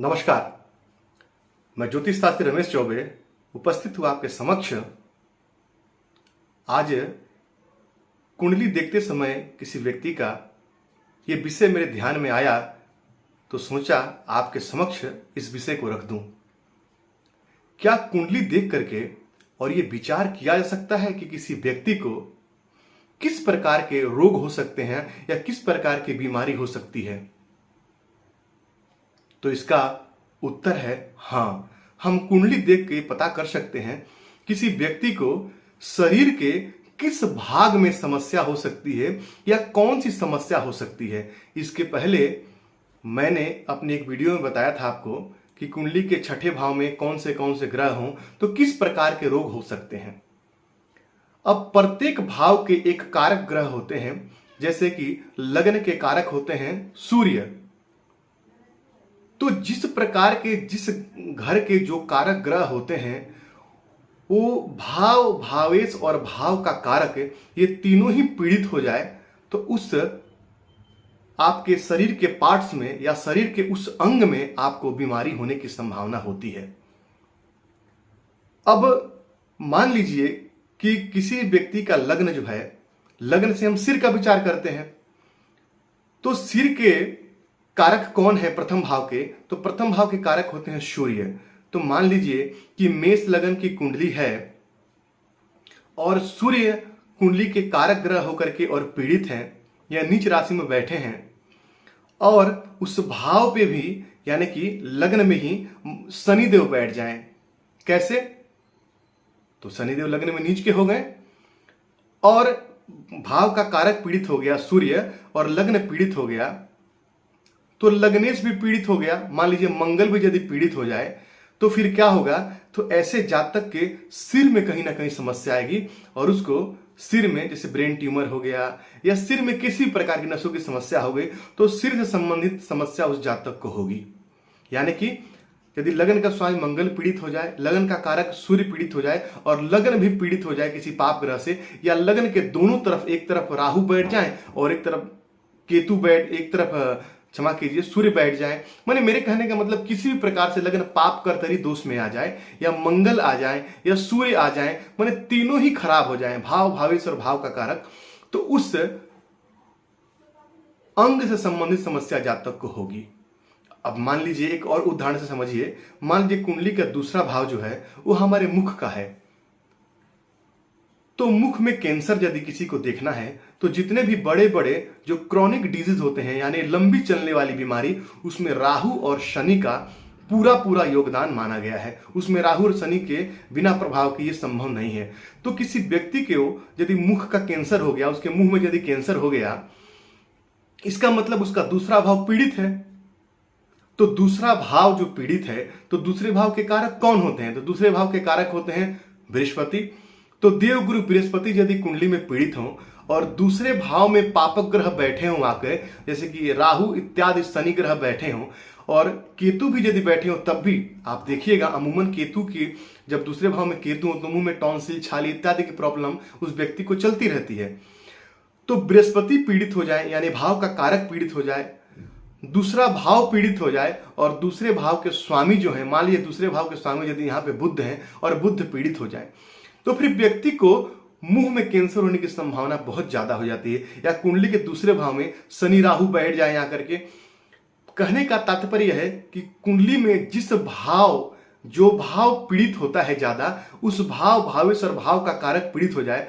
नमस्कार। मैं ज्योतिष शास्त्री रमेश चौबे उपस्थित हूँ आपके समक्ष। आज कुंडली देखते समय किसी व्यक्ति का ये विषय मेरे ध्यान में आया तो सोचा आपके समक्ष इस विषय को रख दूं। क्या कुंडली देख करके और ये विचार किया जा सकता है कि किसी व्यक्ति को किस प्रकार के रोग हो सकते हैं या किस प्रकार की बीमारी हो सकती है? तो इसका उत्तर है हाँ। हम कुंडली देख के पता कर सकते हैं किसी व्यक्ति को शरीर के किस भाग में समस्या हो सकती है या कौन सी समस्या हो सकती है। इसके पहले मैंने अपने एक वीडियो में बताया था आपको कि कुंडली के छठे भाव में कौन से ग्रह हों तो किस प्रकार के रोग हो सकते हैं। अब प्रत्येक भाव के एक कारक ग्रह होते हैं, जैसे कि लग्न के कारक होते हैं सूर्य। तो जिस प्रकार के जिस घर के जो कारक ग्रह होते हैं वो भाव, भावेश और भाव का कारक ये तीनों ही पीड़ित हो जाए तो उस आपके शरीर के पार्ट्स में या शरीर के उस अंग में आपको बीमारी होने की संभावना होती है। अब मान लीजिए कि किसी व्यक्ति का लग्न जो है, लग्न से हम सिर का विचार करते हैं, तो सिर के कारक कौन है प्रथम भाव के? तो प्रथम भाव के कारक होते हैं सूर्य। तो मान लीजिए कि मेष लग्न की कुंडली है और सूर्य कुंडली के कारक ग्रह होकर के और पीड़ित हैं या नीच राशि में बैठे हैं और उस भाव पे भी यानी कि लग्न में ही शनिदेव बैठ जाएं। कैसे? तो शनिदेव लग्न में नीच के हो गए और भाव का कारक पीड़ित हो गया सूर्य और लग्न पीड़ित हो गया तो लग्नेश भी पीड़ित हो गया। मान लीजिए मंगल भी यदि पीड़ित हो जाए तो फिर क्या होगा? तो ऐसे जातक के सिर में कहीं ना कहीं समस्या आएगी और उसको सिर में जैसे ब्रेन ट्यूमर हो गया या सिर में किसी प्रकार की नसों की समस्या हो गई तो सिर से संबंधित समस्या उस जातक को होगी। यानी कि यदि लग्न का स्वामी मंगल पीड़ित हो जाए, लग्न का कारक सूर्य पीड़ित हो जाए और लग्न भी पीड़ित हो जाए किसी पाप ग्रह से, या लग्न के दोनों तरफ एक तरफ राहु बैठ जाए और एक तरफ केतु बैठ, एक तरफ क्षमा कीजिए सूर्य बैठ जाए, माने मेरे कहने का मतलब किसी भी प्रकार से लग्न पाप कर्तरी दोष में आ जाए या मंगल आ जाए या सूर्य आ जाए, माने तीनों ही खराब हो जाए, भाव, भावेश और भाव का कारक, तो उस अंग से संबंधित समस्या जातक को होगी। अब मान लीजिए एक और उदाहरण से समझिए। मान लीजिए कुंडली का दूसरा भाव जो है वो हमारे मुख का है, तो मुख में कैंसर यदि किसी को देखना है तो जितने भी बड़े बड़े जो क्रॉनिक डिजीज होते हैं यानी लंबी चलने वाली बीमारी, उसमें राहु और शनि का पूरा योगदान माना गया है। उसमें राहु और शनि के बिना प्रभाव के ये संभव नहीं है। तो किसी व्यक्ति के यदि मुख का कैंसर हो गया, उसके मुंह में यदि कैंसर हो गया, इसका मतलब उसका दूसरा भाव पीड़ित है। तो दूसरा भाव जो पीड़ित है तो दूसरे भाव के कारक कौन होते हैं? तो दूसरे भाव के कारक होते हैं बृहस्पति। तो देवगुरु बृहस्पति यदि कुंडली में पीड़ित हों और दूसरे भाव में पापक ग्रह बैठे हों आकर, जैसे कि राहु इत्यादि शनि ग्रह बैठे हों और केतु भी यदि बैठे हों, तब भी आप देखिएगा अमूमन केतु की जब दूसरे भाव में केतु हो तो मुंह में टॉन्सिल, छाली इत्यादि की प्रॉब्लम उस व्यक्ति को चलती रहती है। तो बृहस्पति पीड़ित हो जाए यानी भाव का कारक पीड़ित हो जाए, दूसरा भाव पीड़ित हो जाए और दूसरे भाव के स्वामी जो है, मान लीजिए दूसरे भाव के स्वामी यदि यहाँ पे बुध हैं और बुध पीड़ित हो जाए तो फिर व्यक्ति को मुंह में कैंसर होने की संभावना बहुत ज्यादा हो जाती है। या कुंडली के दूसरे भाव में शनि राहु बैठ जाए यहाँ करके। कहने का तात्पर्य है कि कुंडली में जिस भाव, जो भाव पीड़ित होता है ज्यादा, उस भाव, भावेश और भाव का कारक पीड़ित हो जाए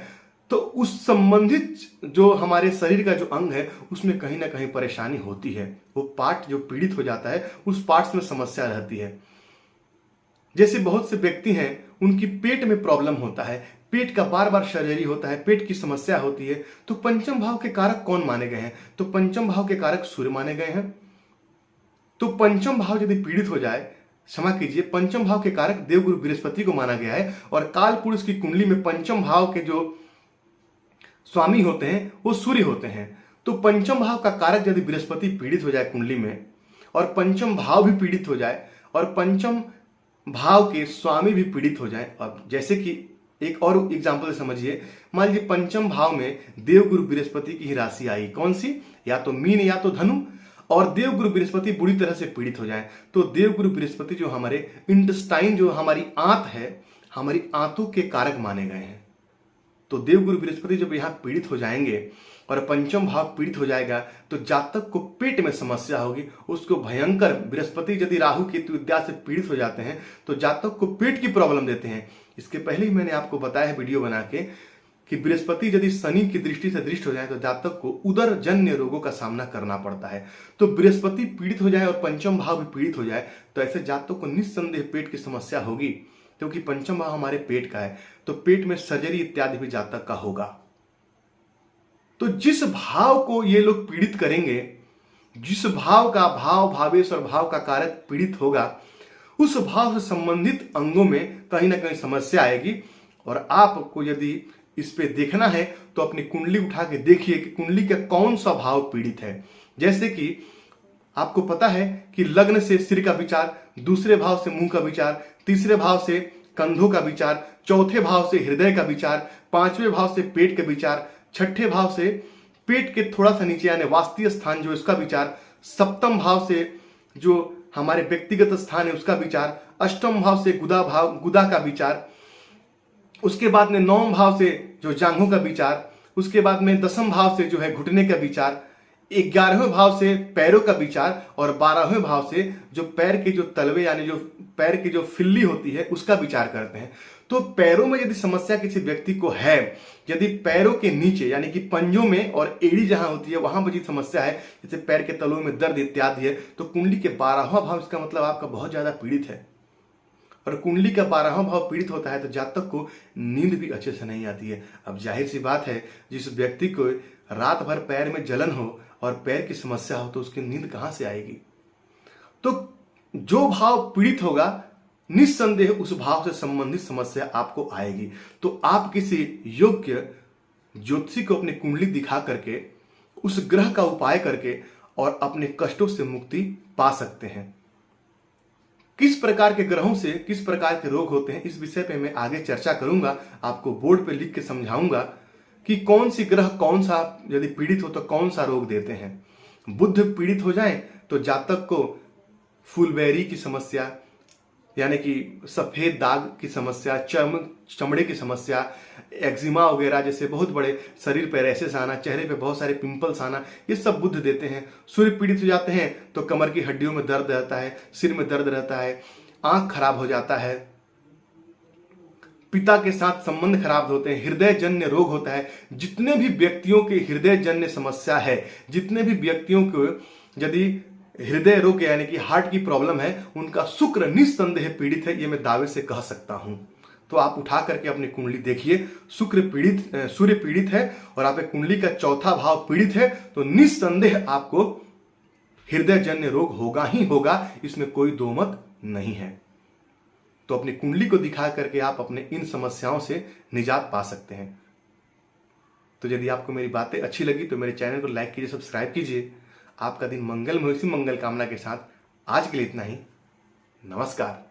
तो उस संबंधित जो हमारे शरीर का जो अंग है उसमें कहीं ना कहीं परेशानी होती है। वो पार्ट जो पीड़ित हो जाता है उस पार्ट्स में समस्या रहती है। जैसे बहुत से व्यक्ति हैं उनकी पेट में प्रॉब्लम होता है, पेट का बार बार सर्जरी होता है, पेट की समस्या होती है, तो पंचम भाव के कारक कौन माने गए हैं? तो पंचम भाव के कारक सूर्य माने गए हैं। तो पंचम भाव यदि पीड़ित हो जाए, क्षमा कीजिए, पंचम भाव के कारक देवगुरु बृहस्पति को माना गया है और काल पुरुष की कुंडली में पंचम भाव के जो स्वामी होते हैं वो सूर्य होते हैं। तो पंचम भाव का कारक यदि बृहस्पति पीड़ित हो जाए कुंडली में और पंचम भाव भी पीड़ित हो जाए और पंचम भाव के स्वामी भी पीड़ित हो जाए, अब जैसे कि एक और एग्जाम्पल समझिए, मान लीजिए पंचम भाव में देवगुरु बृहस्पति की ही राशि आई, कौन सी? या तो मीन या तो धनु, और देवगुरु बृहस्पति बुरी तरह से पीड़ित हो जाए तो देवगुरु बृहस्पति जो हमारे इंटेस्टाइन, जो हमारी आंत है, हमारी आंतों के कारक माने गए हैं। तो देवगुरु बृहस्पति जब यहाँ पीड़ित हो जाएंगे और पंचम भाव पीड़ित हो जाएगा तो जातक को पेट में समस्या होगी, उसको भयंकर। बृहस्पति यदि राहु केतु विद्या से पीड़ित हो जाते हैं तो जातक को पेट की प्रॉब्लम देते हैं। इसके पहले ही मैंने आपको बताया है वीडियो बना के कि बृहस्पति यदि शनि की दृष्टि से दृष्ट हो जाए तो जातक को उदर जन्य रोगों का सामना करना पड़ता है। तो बृहस्पति पीड़ित हो जाए और पंचम भाव भी पीड़ित हो जाए तो ऐसे जातक को निस्संदेह पेट की समस्या होगी, क्योंकि पंचम भाव हमारे पेट का है। तो पेट में सर्जरी इत्यादि भी जातक का होगा। तो जिस भाव को ये लोग पीड़ित करेंगे, जिस भाव का भाव, भावेश और भाव का कारक पीड़ित होगा, उस भाव से संबंधित अंगों में कहीं ना कहीं समस्या आएगी। और आपको यदि इस पे देखना है तो अपनी कुंडली उठा के देखिए कि कुंडली का कौन सा भाव पीड़ित है। जैसे कि आपको पता है कि लग्न से सिर का विचार, दूसरे भाव से मुंह का विचार, तीसरे भाव से कंधों का विचार, चौथे भाव से हृदय का विचार, पांचवें भाव से पेट का विचार, छठे भाव से पेट के थोड़ा सा नीचे यानी वास्तीय स्थान जो इसका विचार, सप्तम भाव से जो हमारे व्यक्तिगत स्थान है उसका विचार, अष्टम भाव से गुदा का विचार, उसके बाद में नौम भाव से जो जांघों का विचार, उसके बाद में दसम भाव से जो है घुटने का विचार, 11वें भाव से पैरों का विचार और 12वें भाव से जो पैर के जो तलवे यानी जो पैर की जो फिल्ली होती है उसका विचार करते हैं। तो पैरों में यदि समस्या किसी व्यक्ति को है, यदि पैरों के नीचे यानी कि पंजों में और एड़ी जहां होती है वहां पर यदि समस्या है, जैसे पैर के तलवों में दर्द इत्यादि है, तो कुंडली के 12वां भाव, इसका मतलब आपका बहुत ज्यादा पीड़ित है। और कुंडली का 12वां भाव पीड़ित होता है तो जातक को नींद भी अच्छे से नहीं आती है। अब जाहिर सी बात है, जिस व्यक्ति को रात भर पैर में जलन हो और पैर की समस्या हो तो उसकी नींद कहां से आएगी। तो जो भाव पीड़ित होगा निस्संदेह उस भाव से संबंधित समस्या आपको आएगी। तो आप किसी योग्य ज्योतिषी को अपनी कुंडली दिखा करके उस ग्रह का उपाय करके और अपने कष्टों से मुक्ति पा सकते हैं। किस प्रकार के ग्रहों से किस प्रकार के रोग होते हैं इस विषय पे मैं आगे चर्चा करूंगा, आपको बोर्ड पे लिख के समझाऊंगा कि कौन सी ग्रह कौन सा यदि पीड़ित हो तो कौन सा रोग देते हैं। बुध पीड़ित हो जाए तो जातक को फुलबेरी की समस्या यानी कि सफेद दाग की समस्या, चमड़े की समस्या, एक्जिमा वगैरह जैसे बहुत बड़े शरीर पे रैशेस आना, चेहरे पे बहुत सारे पिंपल्स आना, ये सब बुध देते हैं। सूर्य पीड़ित हो जाते हैं तो कमर की हड्डियों में दर्द रहता है, सिर में दर्द रहता है, आंख खराब हो जाता है, पिता के साथ संबंध खराब होते हैं, हृदय जन्य रोग होता है। जितने भी व्यक्तियों के हृदय जन्य समस्या है, जितने भी व्यक्तियों को यदि हृदय रोग यानी कि हार्ट की प्रॉब्लम है, उनका शुक्र निस्संदेह पीड़ित है, ये मैं दावे से कह सकता हूं। तो आप उठा करके अपनी कुंडली देखिए, सूर्य पीड़ित है और आप कुंडली का चौथा भाव पीड़ित है तो निस्संदेह आपको हृदय जन्य रोग होगा ही होगा, इसमें कोई दो मत नहीं है। तो अपनी कुंडली को दिखा करके आप अपने इन समस्याओं से निजात पा सकते हैं। तो यदि आपको मेरी बातें अच्छी लगी तो मेरे चैनल को लाइक कीजिए, सब्सक्राइब कीजिए। आपका दिन मंगलमय, इसी मंगल कामना के साथ आज के लिए इतना ही। नमस्कार।